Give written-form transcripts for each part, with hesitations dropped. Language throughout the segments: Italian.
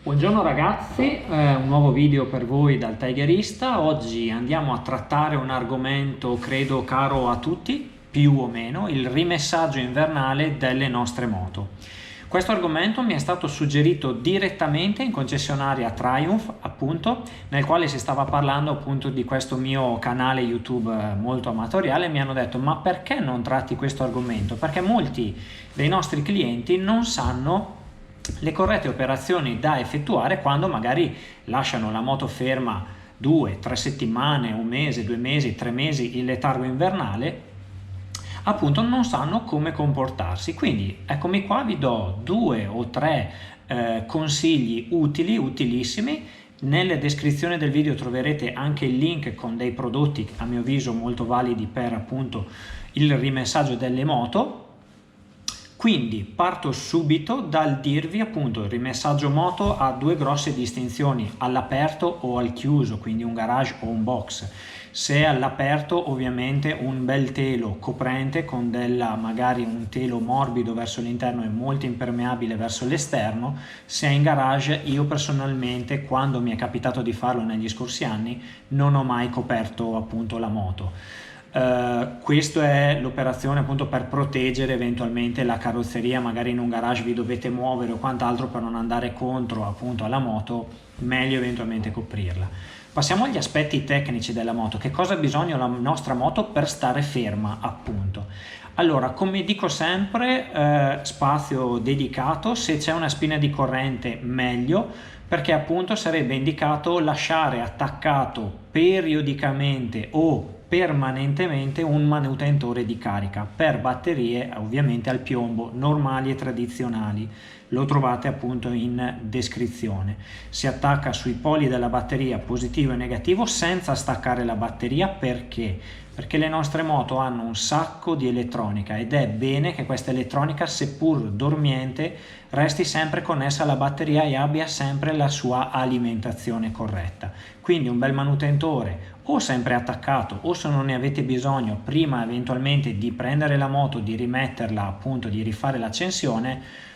Buongiorno ragazzi, un nuovo video per voi dal Tigerista. Oggi andiamo a trattare un argomento credo caro a tutti, più o meno, il rimessaggio invernale delle nostre moto. Questo argomento mi è stato suggerito direttamente in concessionaria Triumph, appunto, nel quale si stava parlando appunto di questo mio canale YouTube molto amatoriale. Mi hanno detto: ma perché non tratti questo argomento? Perché molti dei nostri clienti non sanno le corrette operazioni da effettuare quando magari lasciano la moto ferma 2-3 settimane, un mese, 2 mesi, 3 mesi in letargo invernale, appunto non sanno come comportarsi. Quindi eccomi qua, vi do 2 o 3 consigli utili, utilissimi. Nelle descrizioni del video troverete anche il link con dei prodotti a mio avviso molto validi per appunto il rimessaggio delle moto. Quindi parto subito dal dirvi appunto il rimessaggio moto ha due grosse distinzioni: all'aperto o al chiuso, quindi un garage o un box. Se è all'aperto, ovviamente un bel telo coprente con magari un telo morbido verso l'interno e molto impermeabile verso l'esterno. Se è in garage, io personalmente, quando mi è capitato di farlo negli scorsi anni, non ho mai coperto appunto la moto. Questa è l'operazione appunto per proteggere eventualmente la carrozzeria. Magari in un garage vi dovete muovere o quant'altro, per non andare contro appunto alla moto, meglio eventualmente coprirla. Passiamo agli aspetti tecnici della moto. Che cosa ha bisogno la nostra moto per stare ferma appunto? Allora, come dico sempre, spazio dedicato. Se c'è una spina di corrente meglio, perché appunto sarebbe indicato lasciare attaccato periodicamente o permanentemente un manutentore di carica per batterie ovviamente al piombo normali e tradizionali. Lo trovate appunto in descrizione. Si attacca sui poli della batteria positivo e negativo senza staccare la batteria. Perché? Perché le nostre moto hanno un sacco di elettronica ed è bene che questa elettronica, seppur dormiente, resti sempre connessa alla batteria e abbia sempre la sua alimentazione corretta. Quindi un bel manutentore o sempre attaccato, o se non ne avete bisogno, prima eventualmente di prendere la moto, di rimetterla, appunto di rifare l'accensione,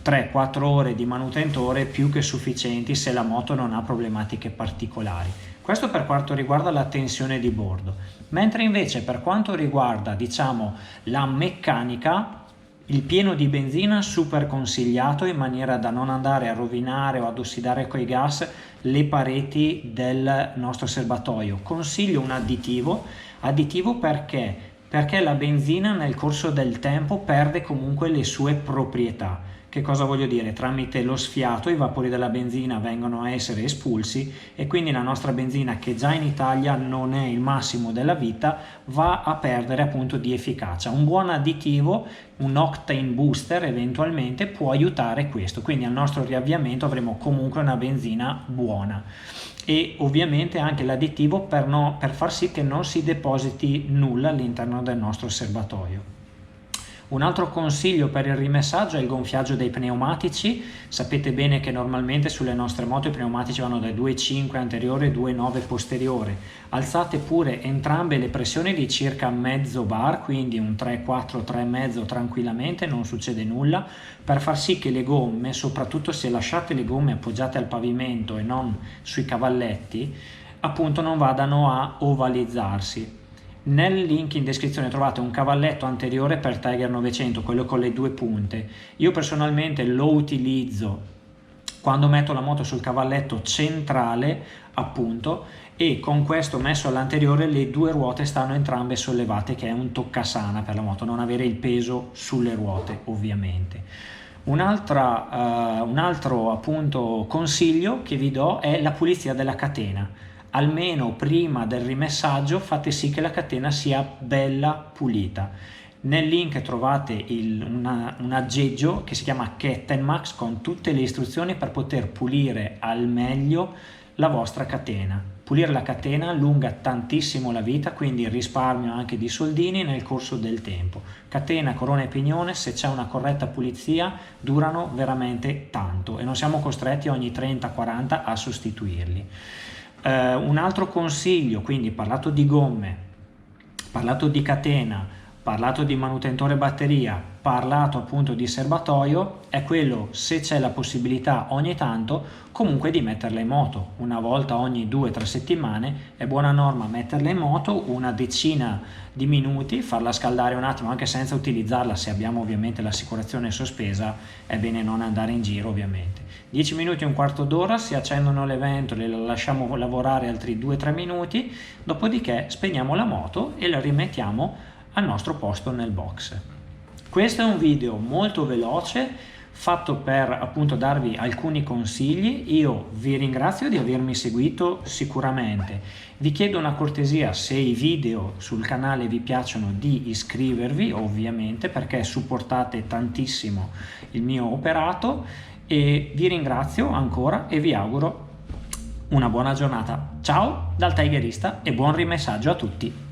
3-4 ore di manutentore più che sufficienti se la moto non ha problematiche particolari. Questo per quanto riguarda la tensione di bordo. Mentre invece per quanto riguarda diciamo la meccanica, il pieno di benzina super consigliato, in maniera da non andare a rovinare o ad ossidare coi gas le pareti del nostro serbatoio. Consiglio un additivo perché? Perché la benzina nel corso del tempo perde comunque le sue proprietà. Che cosa voglio dire? Tramite lo sfiato i vapori della benzina vengono a essere espulsi e quindi la nostra benzina, che già in Italia non è il massimo della vita, va a perdere appunto di efficacia. Un buon additivo, un octane booster eventualmente, può aiutare questo, quindi al nostro riavviamento avremo comunque una benzina buona. E ovviamente anche l'additivo per far sì che non si depositi nulla all'interno del nostro serbatoio. Un altro consiglio per il rimessaggio è il gonfiaggio dei pneumatici. Sapete bene che normalmente sulle nostre moto i pneumatici vanno dai 2,5 anteriore e 2,9 posteriore. Alzate pure entrambe le pressioni di circa mezzo bar, quindi un 3,4, 3,5 tranquillamente, non succede nulla, per far sì che le gomme, soprattutto se lasciate le gomme appoggiate al pavimento e non sui cavalletti, appunto non vadano a ovalizzarsi. Nel link in descrizione trovate un cavalletto anteriore per Tiger 900, quello con le due punte. Io personalmente lo utilizzo quando metto la moto sul cavalletto centrale, appunto, e con questo messo all'anteriore le due ruote stanno entrambe sollevate, che è un toccasana per la moto, non avere il peso sulle ruote ovviamente. Un altro appunto consiglio che vi do è la pulizia della catena. Almeno prima del rimessaggio fate sì che la catena sia bella pulita. Nel link trovate un aggeggio che si chiama Kettenmax con tutte le istruzioni per poter pulire al meglio la vostra catena. Pulire la catena allunga tantissimo la vita, quindi risparmio anche di soldini nel corso del tempo. Catena, corona e pignone, se c'è una corretta pulizia, durano veramente tanto e non siamo costretti ogni 30-40 a sostituirli. Un altro consiglio, quindi parlato di gomme, parlato di catena, parlato di manutentore batteria, parlato appunto di serbatoio, è quello, se c'è la possibilità ogni tanto, comunque di metterla in moto. Una volta ogni 2-3 settimane è buona norma metterla in moto una decina di minuti, farla scaldare un attimo anche senza utilizzarla, se abbiamo ovviamente l'assicurazione sospesa è bene non andare in giro ovviamente. 10 minuti, un quarto d'ora, si accendono le ventole, la lasciamo lavorare altri 2-3 minuti, dopodiché spegniamo la moto e la rimettiamo al nostro posto nel box. Questo è un video molto veloce fatto per appunto darvi alcuni consigli. Io vi ringrazio di avermi seguito sicuramente. Vi chiedo una cortesia, se i video sul canale vi piacciono, di iscrivervi ovviamente, perché supportate tantissimo il mio operato, e vi ringrazio ancora e vi auguro una buona giornata. Ciao dal Tigerista e buon rimessaggio a tutti.